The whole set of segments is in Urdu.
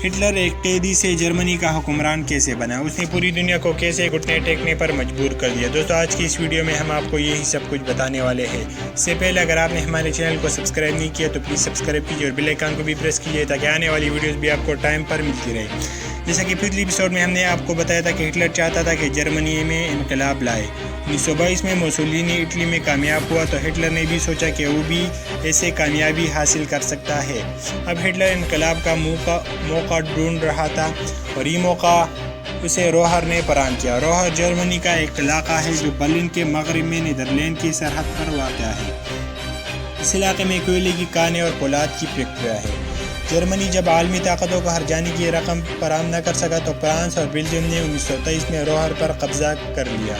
ہٹلر ایک قیدی سے جرمنی کا حکمران کیسے بنا، اس نے پوری دنیا کو کیسے گھٹنے ٹیکنے پر مجبور کر دیا۔ دوستو آج کی اس ویڈیو میں ہم آپ کو یہی سب کچھ بتانے والے ہیں۔ اس سے پہلے اگر آپ نے ہمارے چینل کو سبسکرائب نہیں کیا تو پلیز سبسکرائب کیجیے اور بیل آئیکن کو بھی پریس کیجیے تاکہ آنے والی ویڈیوز بھی آپ کو ٹائم پر ملتی رہے۔ جیسا کہ پچھلی ایپیسوڈ میں ہم نے آپ کو بتایا تھا کہ ہٹلر چاہتا تھا کہ جرمنی میں انقلاب لائے۔ 1922 میں موسولینی اٹلی میں کامیاب ہوا تو ہٹلر نے بھی سوچا کہ وہ بھی ایسے کامیابی حاصل کر سکتا ہے۔ اب ہٹلر انقلاب کا موقع ڈھونڈ رہا تھا اور یہ موقع اسے روہر نے فراہم کیا۔ روہر جرمنی کا ایک علاقہ ہے جو برلن کے مغرب میں نیدرلینڈ کی سرحد پر واقع ہے۔ اس علاقے میں کوئلے کی کانیں اور پولاد کی فیکٹریاں ہیں۔ جرمنی جب عالمی طاقتوں کو ہر جانے کی رقم فراہم نہ کر سکا تو فرانس اور بیلجیم نے 1923 میں روہر پر قبضہ کر لیا۔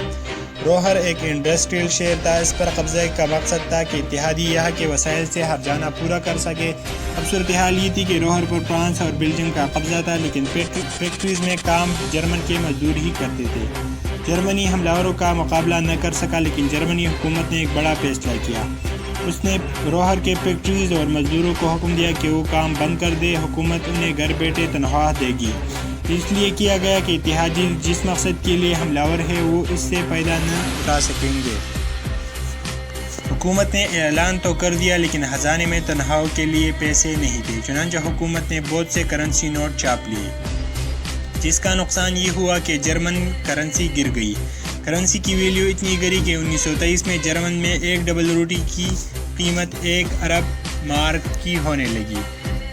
روہر ایک انڈسٹریل شہر تھا۔ اس پر قبضے کا مقصد تھا کہ اتحادی یہاں کے وسائل سے ہر جانہ پورا کر سکے۔ اب صورتحال یہ تھی کہ روہر پر فرانس اور بیلجیم کا قبضہ تھا، لیکن فیکٹریز میں کام جرمن کے مزدور ہی کرتے تھے۔ جرمنی حملہ کا مقابلہ نہ کر سکا، لیکن جرمنی حکومت نے ایک بڑا فیصلہ کیا۔ اس نے روہر کے فیکٹریز اور مزدوروں کو حکم دیا کہ وہ کام بند کر دے۔ حکومت انہیں گھر بیٹھے تنخواہ دے گی۔ اس لیے کیا گیا کہ اتحادی جس مقصد کے لیے حملہ ہے وہ اس سے فائدہ نہ اٹھا سکیں گے۔ حکومت نے اعلان تو کر دیا لیکن خزانے میں تنخواہوں کے لیے پیسے نہیں تھے۔ چنانچہ حکومت نے بہت سے کرنسی نوٹ چھاپ لیے، جس کا نقصان یہ ہوا کہ جرمن کرنسی گر گئی۔ کرنسی کی ویلیو اتنی گری کہ 1923 میں جرمن میں ایک ڈبل روٹی کی قیمت 1 ارب مارک کی ہونے لگی۔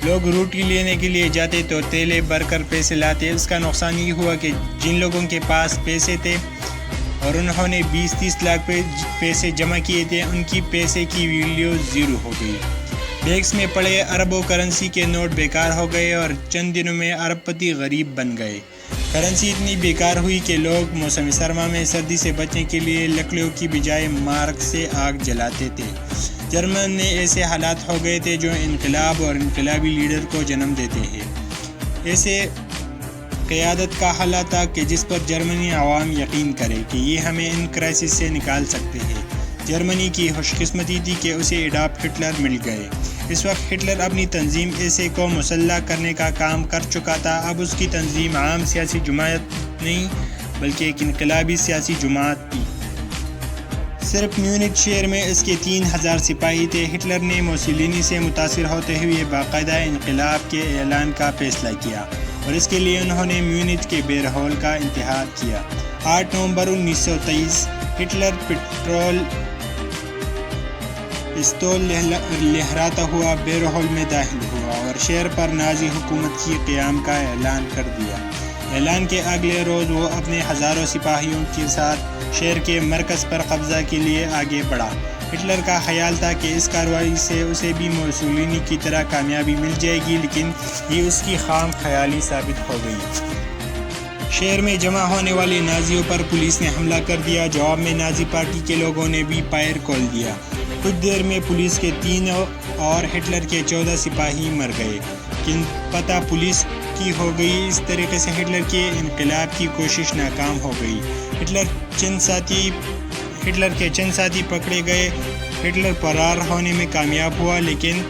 لوگ روٹی لینے کے لیے جاتے تو تھیلے بھر کر پیسے لاتے۔ اس کا نقصان یہ ہوا کہ جن لوگوں کے پاس پیسے تھے اور انہوں نے 20-30 لاکھ پیسے جمع کیے تھے، ان کی پیسے کی ویلیو 0 ہو گئی۔ بیگس میں پڑے اربوں کرنسی کے نوٹ بیکار ہو گئے اور چند دنوں میں ارب پتی غریب بن گئے۔ کرنسی اتنی بیکار ہوئی کہ لوگ موسم سرما میں سردی سے بچنے کے لیے لکڑیوں کی بجائے مارک سے آگ جلاتے تھے۔ جرمن میں ایسے حالات ہو گئے تھے جو انقلاب اور انقلابی لیڈر کو جنم دیتے ہیں۔ ایسے قیادت کا حل تھا کہ جس پر جرمنی عوام یقین کرے کہ یہ ہمیں ان کرائسس سے نکال سکتے ہیں۔ جرمنی کی خوش قسمتی تھی کہ اسے ایڈولف ہٹلر مل گئے۔ اس وقت ہٹلر اپنی تنظیم ایسے کو مسلح کرنے کا کام کر چکا تھا۔ اب اس کی تنظیم عام سیاسی جماعت نہیں بلکہ ایک انقلابی سیاسی جماعت تھی۔ صرف میونخ شہر میں اس کے 3000 سپاہی تھے۔ ہٹلر نے موسولینی سے متاثر ہوتے ہوئے باقاعدہ انقلاب کے اعلان کا فیصلہ کیا اور اس کے لیے انہوں نے میونخ کے بیر ہال کا انتخاب کیا۔ 8 نومبر 1923 ہٹلر پستول لہراتا ہوا بیر ہال میں داخل ہوا اور شہر پر نازی حکومت کی قیام کا اعلان کر دیا۔ اعلان کے اگلے روز وہ اپنے ہزاروں سپاہیوں کے ساتھ شہر کے مرکز پر قبضہ کے لیے آگے بڑھا۔ ہٹلر کا خیال تھا کہ اس کارروائی سے اسے بھی موسولینی کی طرح کامیابی مل جائے گی، لیکن یہ اس کی خام خیالی ثابت ہو گئی۔ شہر میں جمع ہونے والے نازیوں پر پولیس نے حملہ کر دیا۔ جواب میں نازی پارٹی کے لوگوں نے بھی فائر کھول دیا۔ کچھ دیر میں پولیس کے 3 اور ہٹلر کے 14 سپاہی مر گئے، لیکن پتہ پولیس کی ہو گئی۔ اس طریقے سے ہٹلر کے انقلاب کی کوشش ناکام ہو گئی۔ ہٹلر کے چند ساتھی پکڑے گئے۔ ہٹلر فرار ہونے میں کامیاب ہوا، لیکن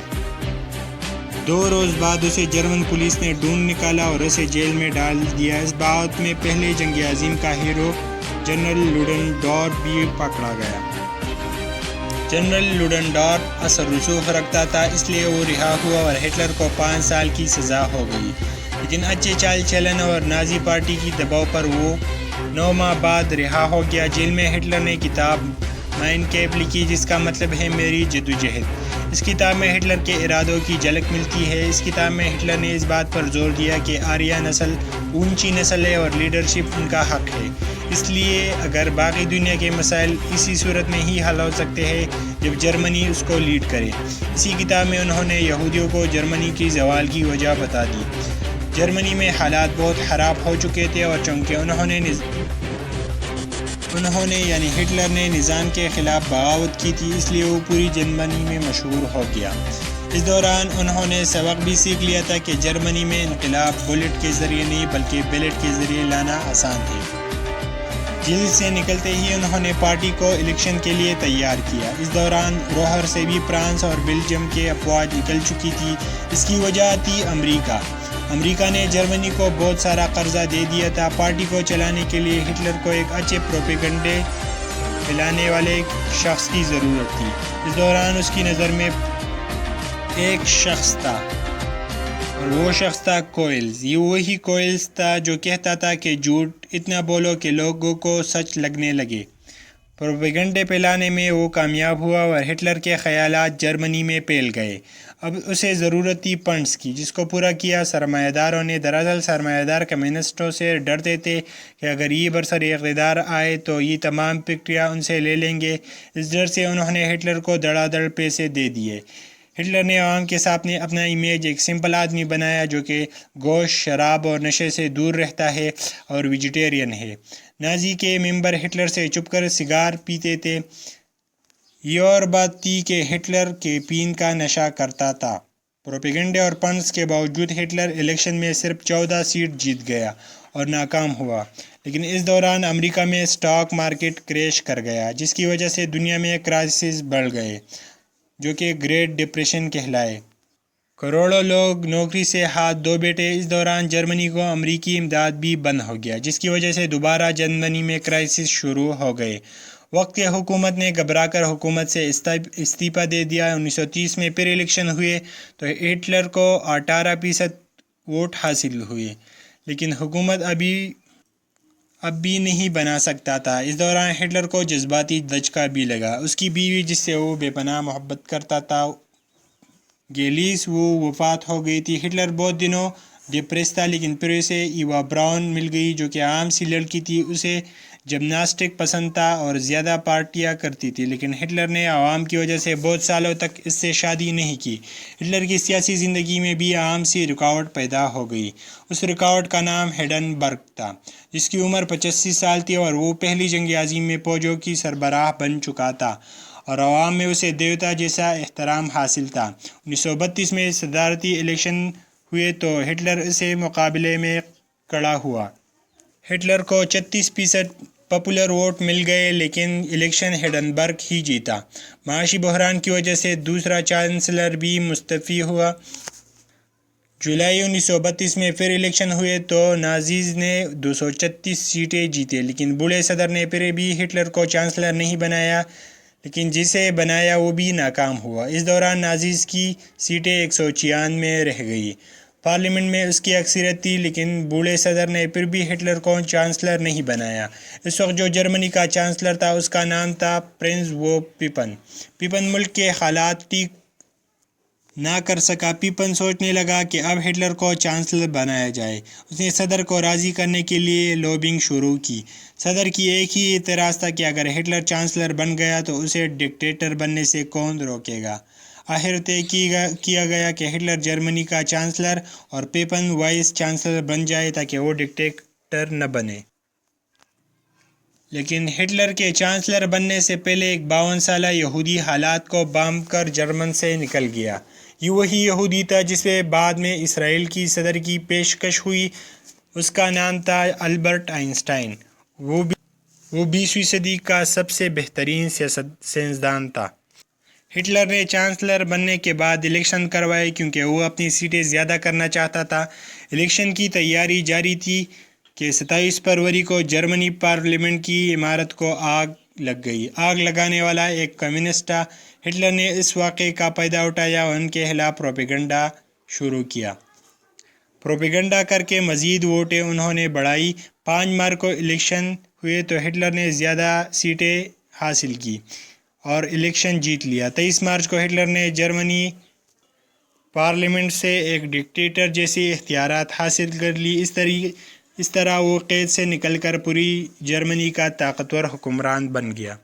2 روز بعد اسے جرمن پولیس نے ڈھونڈ نکالا اور اسے جیل میں ڈال دیا۔ اس بات میں پہلے جنگ عظیم کا ہیرو جنرل لوڈنڈورف بھی پکڑا گیا۔ جنرل لوڈنڈورف اثر رسوخ رکھتا تھا، اس لیے وہ رہا ہوا اور ہٹلر کو 5 سال کی سزا ہو گئی، لیکن اچھے چال چلن اور نازی پارٹی کی دباؤ پر وہ 9 ماہ بعد رہا ہو گیا۔ جیل میں ہٹلر نے کتاب مائن کیمپ لکھی، جس کا مطلب ہے میری جدوجہد۔ اس کتاب میں ہٹلر کے ارادوں کی جھلک ملتی ہے۔ اس کتاب میں ہٹلر نے اس بات پر زور دیا کہ آریہ نسل اونچی نسل ہے اور لیڈرشپ ان کا حق ہے، اس لیے اگر باقی دنیا کے مسائل اسی صورت میں ہی حل ہو سکتے ہیں جب جرمنی اس کو لیڈ کرے۔ اسی کتاب میں انہوں نے یہودیوں کو جرمنی کی زوال کی وجہ بتا دی۔ جرمنی میں حالات بہت خراب ہو چکے تھے اور چونکہ انہوں نے یعنی ہٹلر نے نظام کے خلاف بغاوت کی تھی، اس لیے وہ پوری جرمنی میں مشہور ہو گیا۔ اس دوران انہوں نے سبق بھی سیکھ لیا تھا کہ جرمنی میں انقلاب بلٹ کے ذریعے نہیں بلکہ بیلٹ کے ذریعے لانا آسان ہے۔ جیل سے نکلتے ہی انہوں نے پارٹی کو الیکشن کے لیے تیار کیا۔ اس دوران روہر سے بھی فرانس اور بیلجیم کے افواج نکل چکی تھی۔ اس کی وجہ تھی امریکہ۔ امریکہ نے جرمنی کو بہت سارا قرضہ دے دیا تھا۔ پارٹی کو چلانے کے لیے ہٹلر کو ایک اچھے پروپیگنڈے پھیلانے والے شخص کی ضرورت تھی۔ اس دوران اس کی نظر میں ایک شخص تھا اور وہ شخص تھا کوئلز۔ یہ وہی کوئلز تھا جو کہتا تھا کہ جھوٹ اتنا بولو کہ لوگوں کو سچ لگنے لگے۔ پروپیگنڈے پھیلانے میں وہ کامیاب ہوا اور ہٹلر کے خیالات جرمنی میں پھیل گئے۔ اب اسے ضرورت تھی فنڈز کی، جس کو پورا کیا سرمایہ داروں نے۔ دراصل سرمایہ دار کمیونسٹوں سے ڈرتے تھے کہ اگر یہ برسر اقتدار آئے تو یہ تمام فیکٹریاں ان سے لے لیں گے۔ اس ڈر سے انہوں نے ہٹلر کو دھڑا دھڑ پیسے دے دیے۔ ہٹلر نے عوام کے سامنے اپنا امیج ایک سمپل آدمی بنایا جو کہ گوشت، شراب اور نشے سے دور رہتا ہے اور ویجیٹیرین ہے۔ نازی کے ممبر ہٹلر سے چھپ کر سگار پیتے تھے۔ یہ اور بات تھی کہ ہٹلر کیفین کا نشہ کرتا تھا۔ پروپیگنڈے اور فنڈز کے باوجود ہٹلر الیکشن میں صرف 14 سیٹ جیت گیا اور ناکام ہوا۔ لیکن اس دوران امریکہ میں اسٹاک مارکیٹ کریش کر گیا، جس کی وجہ سے دنیا میں کرائسس بڑھ گئے جو کہ گریٹ ڈپریشن کہلائے۔ کروڑوں لوگ نوکری سے ہاتھ دھو بیٹھے۔ اس دوران جرمنی کو امریکی امداد بھی بند ہو گیا، جس کی وجہ سے دوبارہ جرمنی میں کرائسس شروع ہو گئے۔ وقت کی حکومت نے گھبرا کر حکومت سے استعفیٰ دے دیا۔ 1930 میں پھر الیکشن ہوئے تو ہٹلر کو 18% ووٹ حاصل ہوئے، لیکن حکومت اب بھی نہیں بنا سکتا تھا۔ اس دوران ہٹلر کو جذباتی دھچکا بھی لگا۔ اس کی بیوی، جس سے وہ بے پناہ محبت کرتا تھا، گیلیس، وہ وفات ہو گئی تھی۔ ہٹلر بہت دنوں ڈپریس تھا، لیکن پھر اسے ایوا براؤن مل گئی جو کہ عام سی لڑکی تھی۔ اسے جمناسٹک پسند تھا اور زیادہ پارٹیاں کرتی تھی، لیکن ہٹلر نے عوام کی وجہ سے بہت سالوں تک اس سے شادی نہیں کی۔ ہٹلر کی سیاسی زندگی میں بھی عام سی رکاوٹ پیدا ہو گئی۔ اس رکاوٹ کا نام ہنڈنبرگ تھا، جس کی عمر 85 سال تھی اور وہ پہلی جنگ عظیم میں فوجوں کی سربراہ بن چکا تھا اور عوام میں اسے دیوتا جیسا احترام حاصل تھا۔ 1932 میں صدارتی الیکشن ہوئے تو ہٹلر اسے مقابلے میں کھڑا ہوا۔ ہٹلر کو 36% پاپولر ووٹ مل گئے، لیکن الیکشن ہنڈنبرگ ہی جیتا۔ معاشی بحران کی وجہ سے دوسرا چانسلر بھی مستعفی ہوا۔ جولائی 1932 میں پھر الیکشن ہوئے تو نازیز نے 236 سیٹیں جیتے، لیکن بوڑھے صدر نے پھر بھی ہٹلر کو چانسلر نہیں بنایا، لیکن جسے بنایا وہ بھی ناکام ہوا۔ اس دوران نازیز کی سیٹیں 196 میں رہ گئی۔ پارلیمنٹ میں اس کی اکثریت تھی، لیکن بوڑھے صدر نے پھر بھی ہٹلر کو چانسلر نہیں بنایا۔ اس وقت جو جرمنی کا چانسلر تھا اس کا نام تھا پرنس وو پیپن۔ پیپن ملک کے حالات ٹھیک نہ کر سکا۔ پیپن سوچنے لگا کہ اب ہٹلر کو چانسلر بنایا جائے۔ اس نے صدر کو راضی کرنے کے لیے لوبنگ شروع کی۔ صدر کی ایک ہی اعتراض تھا کہ اگر ہٹلر چانسلر بن گیا تو اسے ڈکٹیٹر بننے سے کون روکے گا۔ آخر طے کیا گیا کہ ہٹلر جرمنی کا چانسلر اور پیپن وائس چانسلر بن جائے تاکہ وہ ڈکٹیٹر نہ بنے۔ لیکن ہٹلر کے چانسلر بننے سے پہلے ایک 52 سالہ یہودی حالات کو بام کر جرمن سے نکل گیا۔ یہ وہی یہودی تھا جس سے بعد میں اسرائیل کی صدر کی پیشکش ہوئی۔ اس کا نام تھا البرٹ آئنسٹائن۔ وہ 20ویں صدی کا سب سے بہترین سائنسدان تھا۔ ہٹلر نے چانسلر بننے کے بعد الیکشن کروائے کیونکہ وہ اپنی سیٹیں زیادہ کرنا چاہتا تھا۔ الیکشن کی تیاری جاری تھی کہ 27 فروری کو جرمنی پارلیمنٹ کی عمارت کو آگ لگ گئی۔ آگ لگانے والا ایک کمیونسٹ تھا۔ ہٹلر نے اس واقعے کا فائدہ اٹھایا اور ان کے خلاف پروپیگنڈا شروع کیا۔ پروپیگنڈا کر کے مزید ووٹیں انہوں نے بڑھائی۔ 5 مارچ کو الیکشن ہوئے تو ہٹلر نے زیادہ سیٹیں حاصل کی اور الیکشن جیت لیا۔ 23 مارچ کو ہٹلر نے جرمنی پارلیمنٹ سے ایک ڈکٹیٹر جیسی اختیارات حاصل کر لی۔ اس طرح وہ قید سے نکل کر پوری جرمنی کا طاقتور حکمران بن گیا۔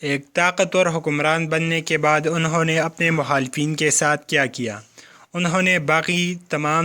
ایک طاقتور حکمران بننے کے بعد انہوں نے اپنے مخالفین کے ساتھ کیا کیا؟ انہوں نے باقی تمام